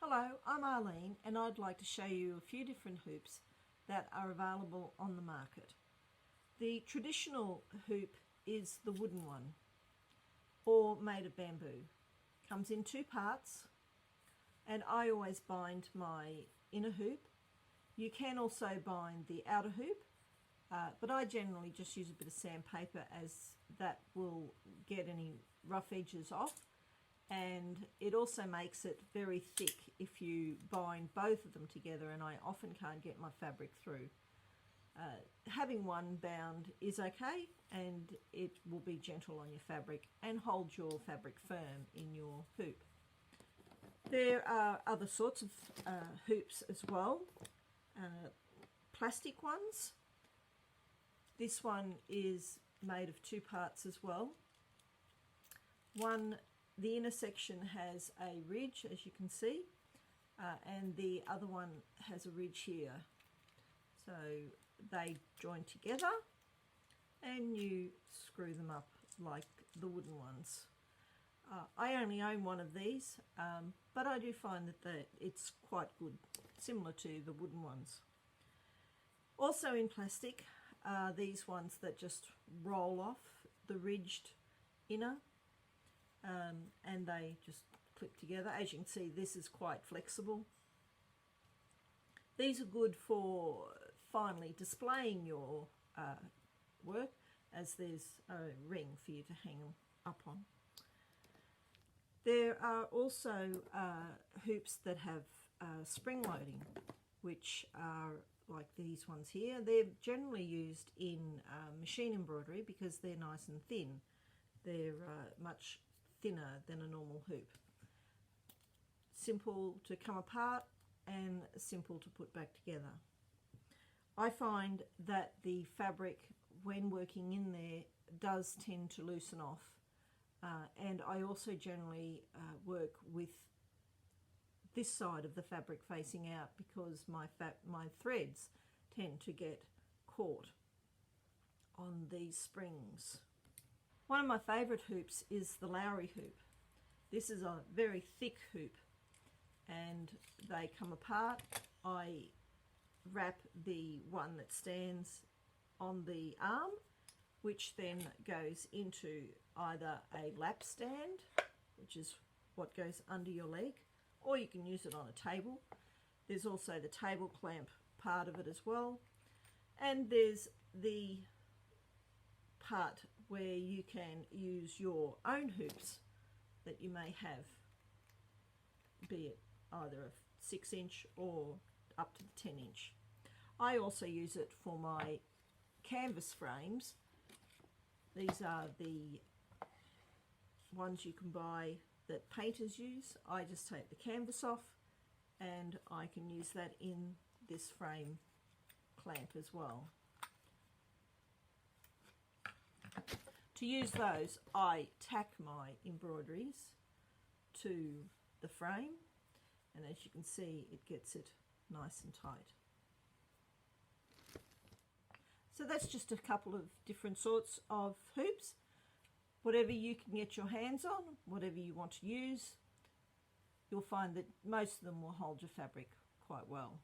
Hello, I'm Arlene and I'd like to show you a few different hoops that are available on the market. The traditional hoop is the wooden one or made of bamboo. Comes in two parts and I always bind my inner hoop. You can also bind the outer hoop, but I generally just use a bit of sandpaper as that will get any rough edges off. And it also makes it very thick if you bind both of them together, and I often can't get my fabric through. Having one bound is okay, and it will be gentle on your fabric and hold your fabric firm in your hoop. There are other sorts of hoops as well, plastic ones. This one is made of two parts as well. The inner section has a ridge, as you can see, and the other one has a ridge here. So they join together and you screw them up like the wooden ones. I only own one of these, but I do find that it's quite good, similar to the wooden ones. Also in plastic are these ones that just roll off the ridged inner. And they just clip together. As you can see, this is quite flexible. These are good for finally displaying your work, as there's a ring for you to hang them up on. There are also hoops that have spring loading, which are like these ones here. They're generally used in machine embroidery because they're nice and thin. They're much thinner than a normal hoop. Simple to come apart and simple to put back together. I find that the fabric, when working in there, does tend to loosen off, and I also generally work with this side of the fabric facing out because my threads tend to get caught on these springs. One of my favourite hoops is the Lowrie hoop. This is a very thick hoop and they come apart. I wrap the one that stands on the arm, which then goes into either a lap stand, which is what goes under your leg, or you can use it on a table. There's also the table clamp part of it as well, and there's the part where you can use your own hoops that you may have, be it either a 6-inch or up to the 10-inch. I also use it for my canvas frames. These are the ones you can buy that painters use. I just take the canvas off and I can use that in this frame clamp as well. To use those, I tack my embroideries to the frame, and as you can see, it gets it nice and tight. So that's just a couple of different sorts of hoops. Whatever you can get your hands on, whatever you want to use, you'll find that most of them will hold your fabric quite well.